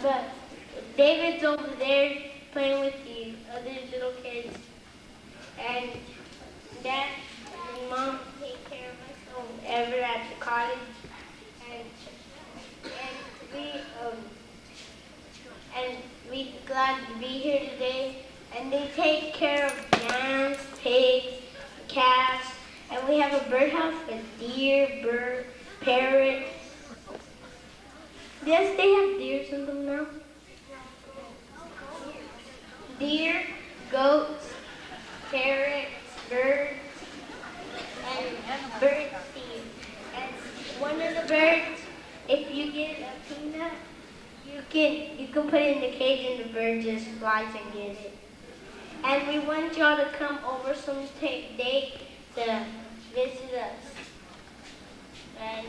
But David's over there playing with the other little kids. And Dad and Mom take care of us ever at the cottage. And we glad to be here today. And they take care of lambs, pigs, calves, and we have a birdhouse with deer, bird, parrots. Yes, they have deer in them now. Deer, goats, parrots, birds, and bird seed. And one of the birds, if you get a peanut, you can put it in the cage and the bird just flies and gets it. And we want y'all to come over some day to visit us. And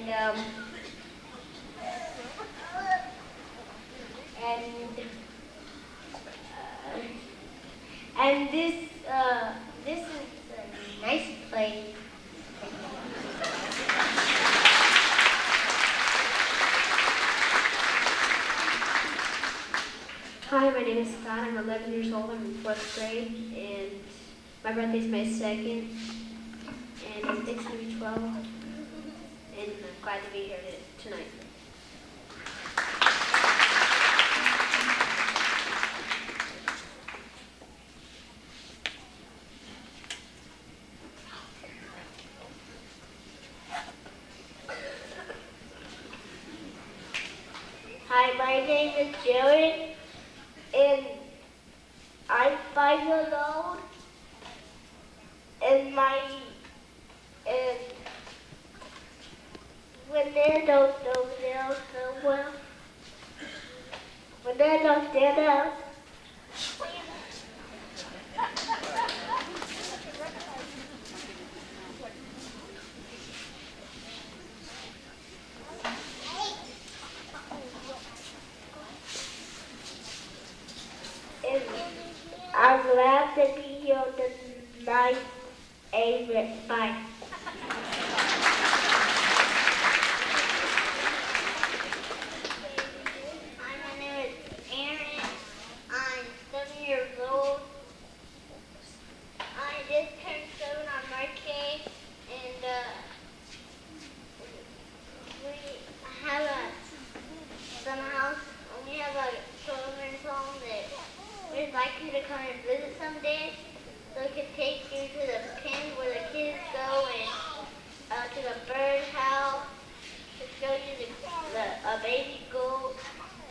this is a nice place. Hi, my name is Scott. I'm 11 years old. I'm in 4th grade, and my birthday's May 2nd, and I'm fixing to be 12, and I'm glad to be here tonight. Hi, my name is Jared. And I'm 5 years old, and when they don't know now so well, when they don't stand up, I'm glad to be here tonight. Amen. Bye. Hi, my name is Aaron. I'm 7 years old. I just turned 7 on March 8th, and we have a summer house, and we have a children's home that we'd like you to come and visit someday, so we can take you to the pen where the kids go and to the bird house to show you a baby goat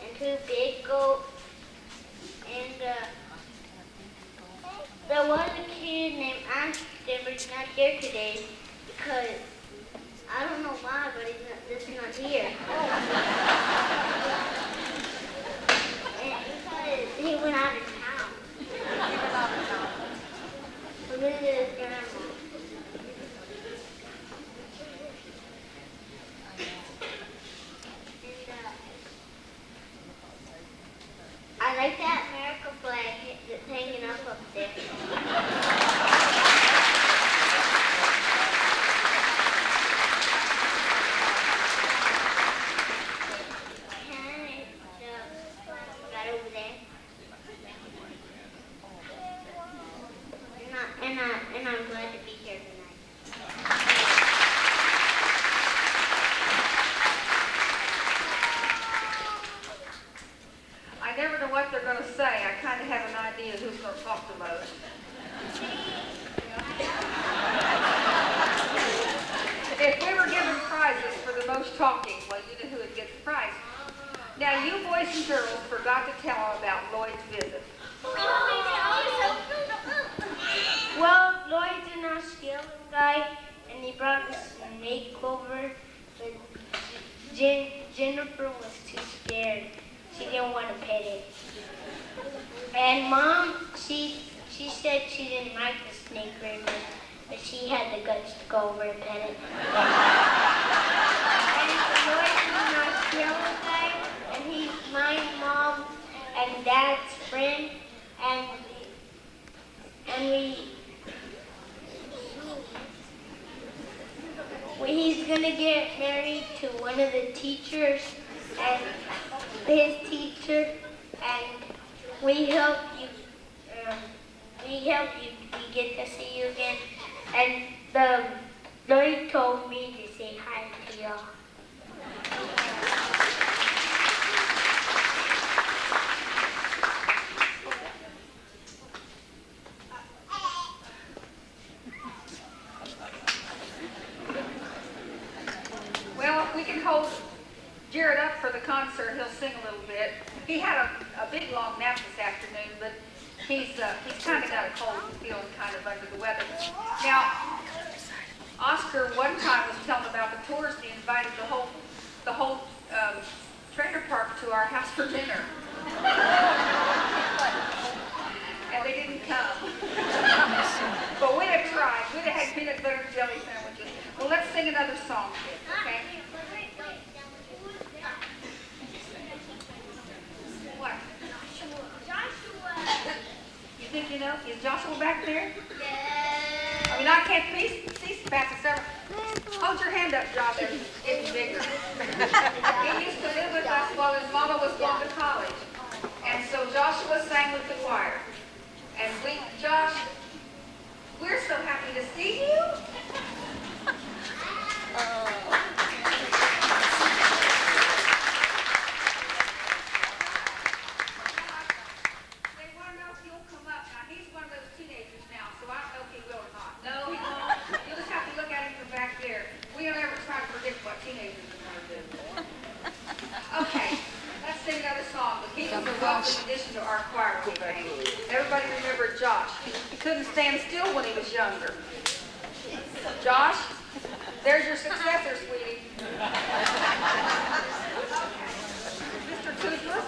and 2 big goats. And there was a kid named Ashton, but he's not here today because I don't know why, but he's not here. And he went out of town. To visit his grandma. And I like that America flag that's hanging up there. And I'm glad to be here tonight. I never know what they're going to say. I kind of have an idea who's going to talk the most. If we were given prizes for the most talking, well, you know who would get the prize. Now, you boys and girls forgot to tell them about Lloyd's visit. Well, Lloyd's an Australian guy, and he brought a snake over, but Jennifer was too scared. She didn't want to pet it. And Mom, she said she didn't like the snake very much, but she had the guts to go over and pet it. And Lloyd's an Australian guy, and he's my mom and Dad's friend, and he's gonna get married to one of the teachers, and his teacher, and we hope you, we get to see you again. And the Lord told me to say hi to y'all. Well, if we can hold Jared up for the concert, he'll sing a little bit. He had a big long nap this afternoon, but he's kind of got a cold and feeling kind of under the weather. Now, Oscar one time was telling about the tours. He invited the whole trailer park to our house for dinner, and they didn't come. But we'd have tried. We'd have had peanut butter and jelly sandwiches. Well, let's sing another song, okay? What? You think you know? Is Joshua back there? I mean, I can't see Pastor Sarah. Hold your hand up, Joshua. It's bigger. He used to live with us while his mama was going to college. And so Joshua sang with the choir. And Josh, we're so happy to see you. They want to know if he'll come up. Now, he's one of those teenagers now, so I don't know if he will or not. No, he won't. You'll just have to look at him from back there. We don't ever try to predict what teenagers are going to do. Okay, let's sing another song. He was a welcome addition to our choir today. Everybody remember Josh. He couldn't stand still when he was younger. Josh, there's your successor, sweetie. Mr. Toothless,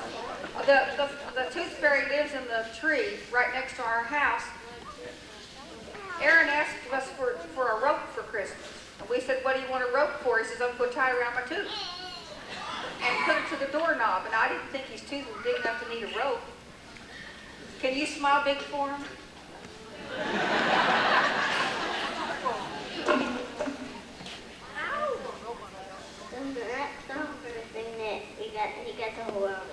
the tooth fairy lives in the tree right next to our house. Aaron asked us for a rope for Christmas. And we said, what do you want a rope for? He says, I'm going to tie around my tooth. And put it to the doorknob. And I didn't think his tooth was big enough to need a rope. Can you smile big for him? That's the first thing that he got the whole album.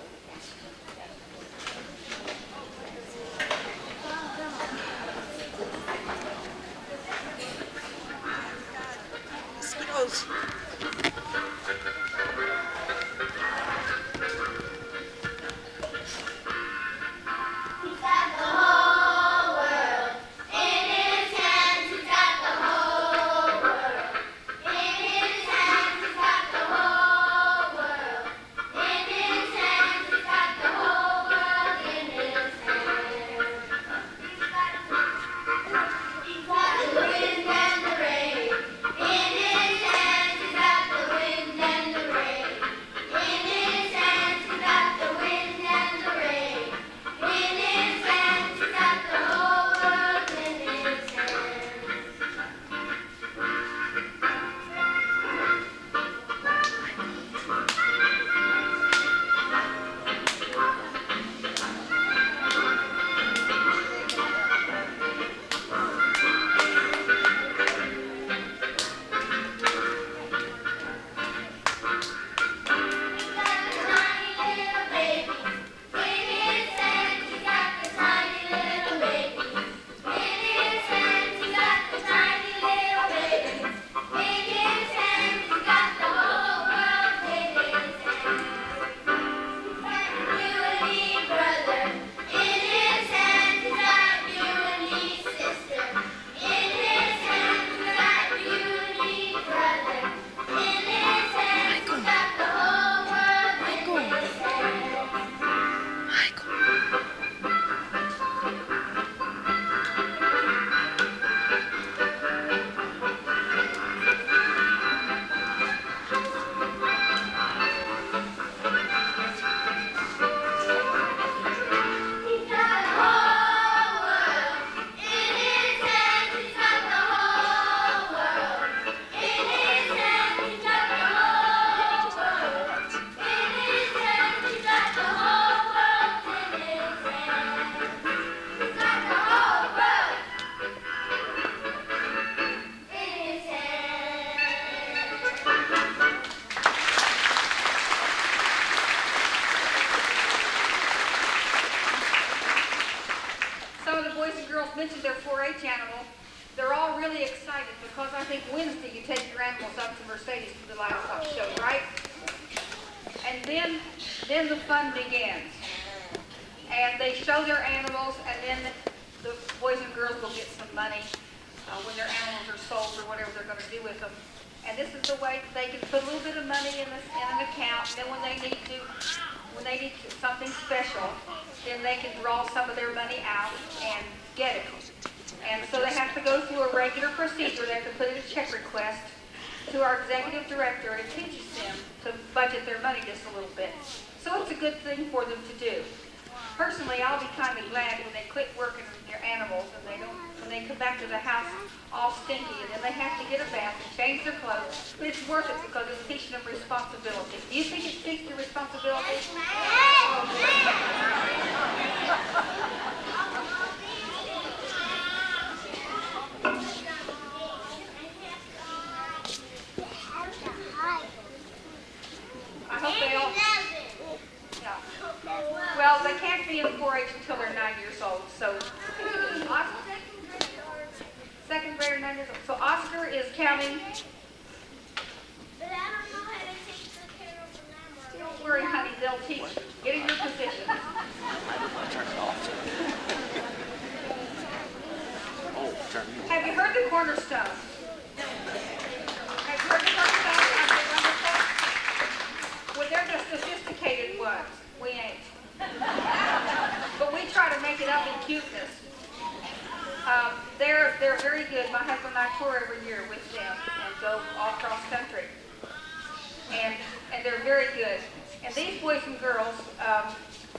Mosquitoes. In his hands, mentioned their 4-H animal, they're all really excited because I think Wednesday you take your animals up to Mercedes to the livestock show, right? And then the fun begins. And they show their animals, and then the boys and girls will get some money when their animals are sold or whatever they're going to do with them. And this is the way they can put a little bit of money in an account. And then when they need something special, then they can draw some of their money out and get it. And so they have to go through a regular procedure. They have to put in a check request to our executive director, and it teaches them to budget their money just a little bit. So it's a good thing for them to do. Personally, I'll be kind of glad when they quit working with their animals and when they come back to the house all stinky, and then they have to get a bath and change their clothes. But it's worth it because it's teaching them responsibility. Do you think it teaches them responsibility? I hope they all. Yeah. Well, they can't be in 4-H until they're 9 years old. So, second grader, 9 years old. So Oscar is counting. But I don't know how to take the care of the number. Don't worry, honey. They'll teach you. Get in your position. Have you heard the cornerstone? Have you heard the cornerstone? Aren't they wonderful? Well, they're the sophisticated ones. We ain't. But we try to make it up in cuteness. They're very good. My husband and I tour every year with them and go all across country. And they're very good. And these boys and girls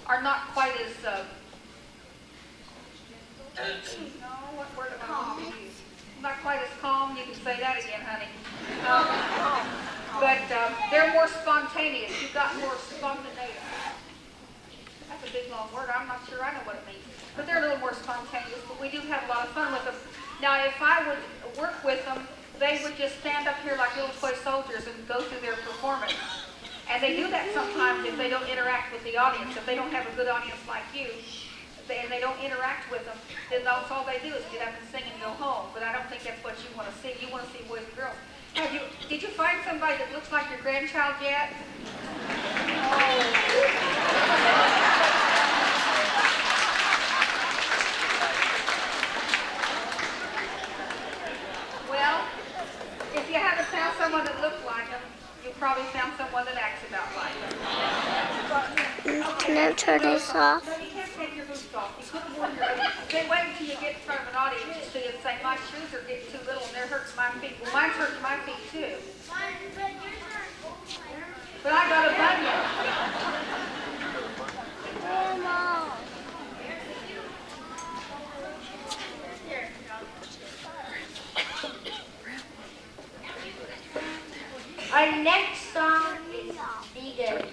are not quite as no, what word am I going to use? Not quite as calm. You can say that again, honey. But they're more spontaneous. You've got more spontaneity. That's a big long word. I'm not sure I know what it means. But they're a little more spontaneous. But we do have a lot of fun with them. Now, if I would work with them, they would just stand up here like little toy soldiers and go through their performance. And they do that sometimes if they don't interact with the audience. If they don't have a good audience like you, and they don't interact with them, then that's all they do is get up and sing and go home. But I don't think that's what you want to see. You want to see boys and girls. Did you find somebody that looks like your grandchild yet? Well, if you haven't found someone that looks like them, you probably found someone that acts about like them. Can I turn this off? No, you can't take your boots off. You put them on your other. Then wait until you get in front of an audience so you say, my shoes are getting too little and they're hurting my feet. Well, mine's hurting my feet too. But I got a bunion. Our next song is Be Good.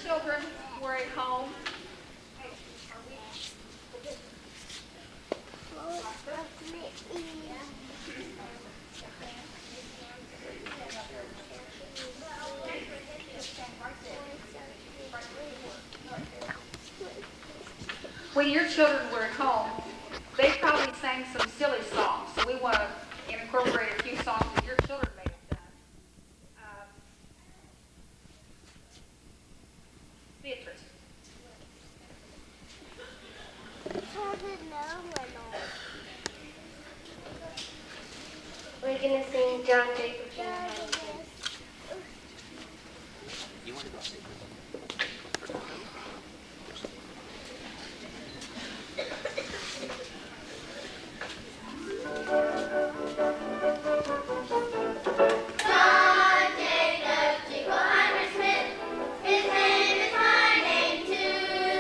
children were at home, when your children were at home, they probably sang some silly songs. So we want to incorporate a few songs that your children may have done. Beatrice. We're gonna sing John Jacob Jr. You want to go see? John Jacob Jingleheimer Smith, his name is my name too.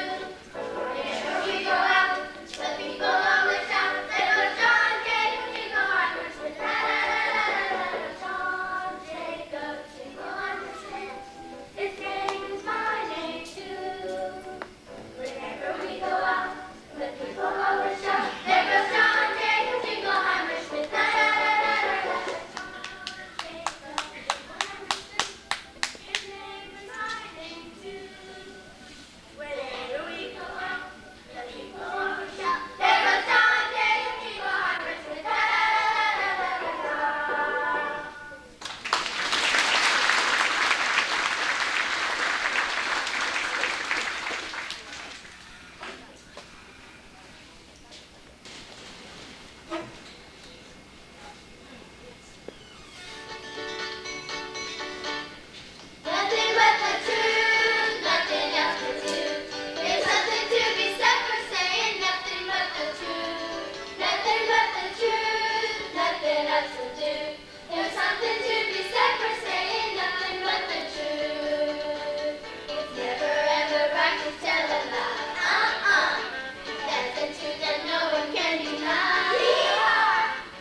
Whenever we go out, the people always shout, there goes John Jacob Jingleheimer Smith, la la la la la la. John Jacob Jingleheimer Smith, his name is my name too. Whenever we go out, the people always shout, there goes John Jacob Jingleheimer Smith, la la la la la la. His name is my name too. Whenever we go out, the people always shout, there goes John Jacob Jingleheimer Smith, la la la la la la. Nothing but the truth, nothing else to do. There's something to be said for saying nothing but the truth. Nothing but the truth, nothing else to do. There's something to be said for saying nothing but the truth. It's never ever right to tell a lie. That's the truth that no one can deny.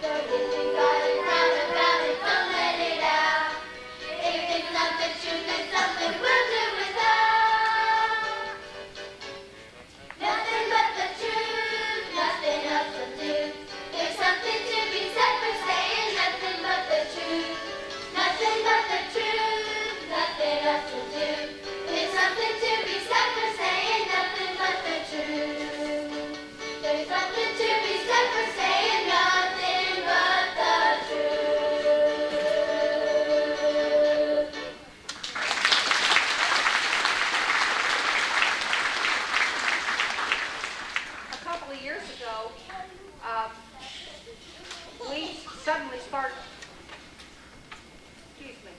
But if you got it out about it, don't let it out. If it's not the truth, then something we'll do without. Nothing but the truth, nothing else will do. There's something to be said for saying nothing but the truth. Nothing but the truth, nothing else will do. There's something to be said for saying nothing but the truth. There's something to be said for saying nothing but the truth. A couple of years ago, we suddenly started. Excuse me.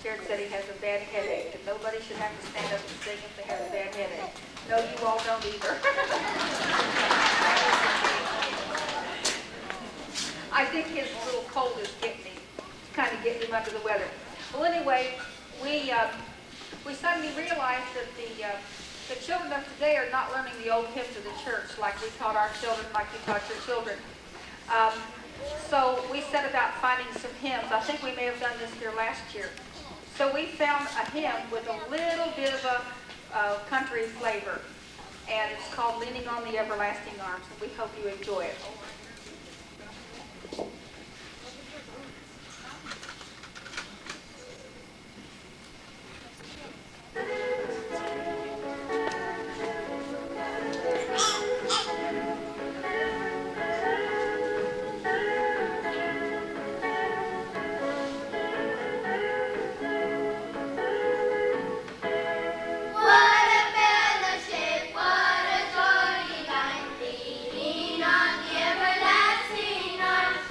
Jared said he has a bad headache, and nobody should have to stand up and sing if they have a bad headache. No, you all don't either. I think his little cold is getting him, kind of getting him under the weather. Well, anyway, we suddenly realized that the children of today are not learning the old hymns of the church like we taught our children, like we taught your children. So we set about finding some hymns. I think we may have done this here last year. So we found a hymn with a little bit of a country flavor, and it's called Leaning on the Everlasting Arms, and we hope you enjoy it. What a fellowship, what a joy divine, leaning on the everlasting arms.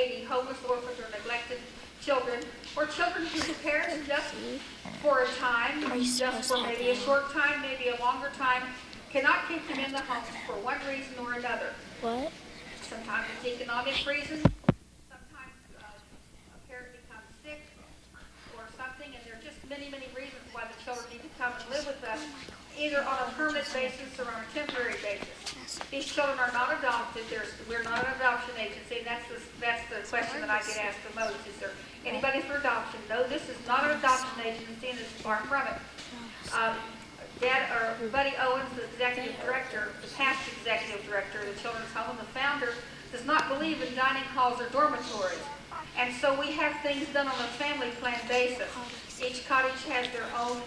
80 homeless orphans or neglected children, or children whose parents just for a time, just for maybe a short time, maybe a longer time, cannot keep them in the home for one reason or another. What? Sometimes it's economic reasons, sometimes a parent becomes sick or something, and there are just many, many reasons why the children need to come and live with us, either on a permanent basis or on a temporary basis. These children are not adopted. We're not an adoption agency, and that's the question that I get asked the most. Is there anybody for adoption? No, this is not an adoption agency, and it's far from it. Buddy Owens, the executive director, the past executive director of the Children's Home, and the founder, does not believe in dining halls or dormitories. And so we have things done on a family plan basis. Each cottage has their own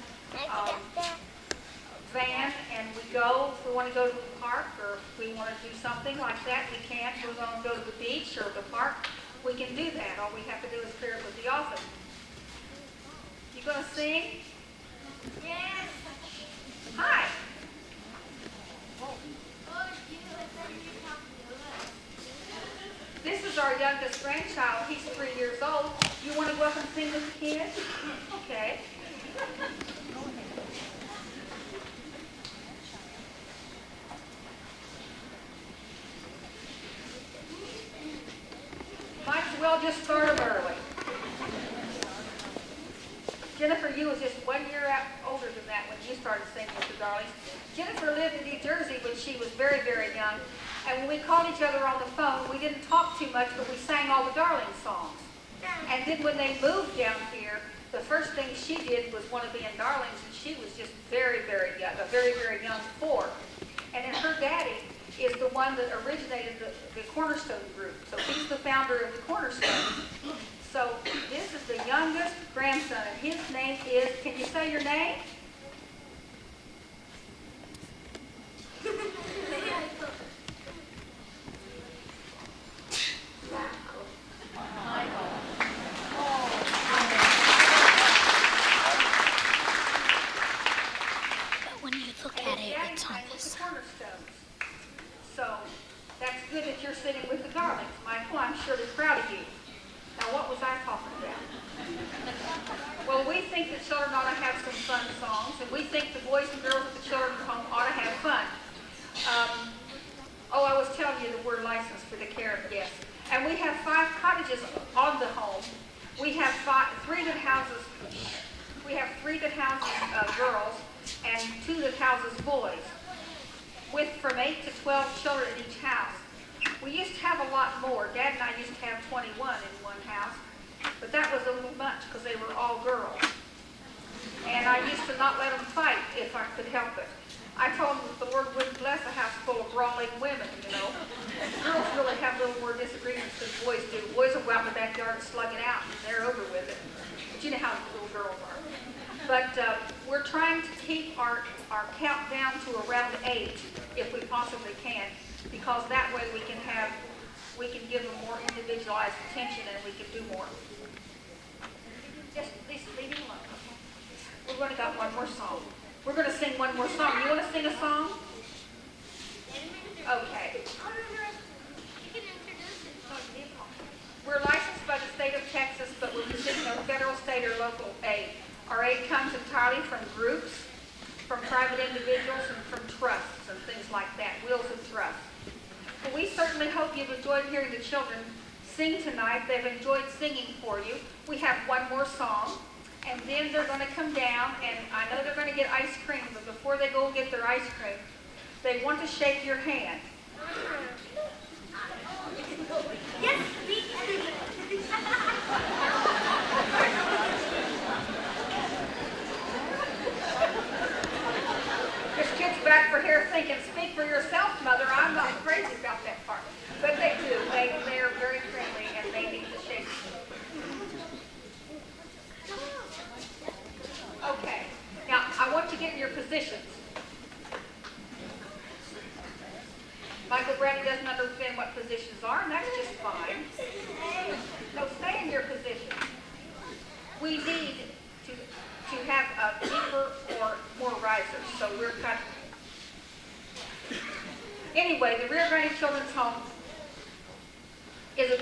van, and we go, if we want to go to the park, or if we want to do something like that, we can. If we want to go to the beach or the park, we can do that. All we have to do is clear it with the office. You going to sing? Yes. Hi. This is our youngest grandchild. He's 3 years old. You want to go up and sing with the kids? Okay. Might as well just start them early. Jennifer, you was just 1 year older than that when you started singing with the Darlings. Jennifer lived in New Jersey when she was very, very young. And when we called each other on the phone, we didn't talk too much, but we sang all the Darling songs. And then when they moved down here, the first thing she did was want to be in Darlings, and she was just very, very young, a very, very young 4. And then her daddy is the one that originated the Cornerstone group. So he's the founder of the Cornerstone. So this is the youngest grandson, and his name is, can you say your name? But when you look at it, it's on this side. Cornerstones. So that's good that you're sitting with the Darlings, Michael. I'm sure they're proud of you. Now, what was I talking about? Well, we think that children ought to have some fun songs, and we think the boys and girls at the Children's Home ought to have fun. I was telling you that we're licensed for the care of guests. And we have 5 cottages on the home. We have 3 that houses girls and 2 that houses boys, with from 8 to 12 children in each house. We used to have a lot more. Dad and I used to have 21 in one house, but that was a little much because they were all girls. And I used to not let them fight if I could help it. I told them that the Lord wouldn't bless a house full of brawling women, you know. Girls really have a little more disagreements than boys do. Boys will go out in the backyard and slug it out, and they're over with it. But you know how the little girls are. But we're trying to keep our count down to around 8, if we possibly can, because that way we can give them more individualized attention, and we can do more. Just leave it alone. We're going to go one more song. We're going to sing one more song. You want to sing a song? Okay. We're licensed by the state of Texas, but we're receiving no federal, state, or local aid. Our aid comes entirely from groups, from private individuals, and from trusts and things like that, wheels of trust. But we certainly hope you've enjoyed hearing the children sing tonight. They've enjoyed singing for you. We have one more song, and then they're going to come down, and I know they're going to get ice cream, but before they go get their ice cream, they want to shake your hand. Yes, This kid's back for here thinking, speak for yourself, Mother. I'm not crazy about that part. But they do. They are very friendly, and they need to shake. Okay. Now, I want to get in your positions. Michael Brady doesn't understand what positions are, and that's just fine. No, stay in your position. We need to have a deeper or more risers, so we're kind of... Anyway, the Rio Grande Children's Home is a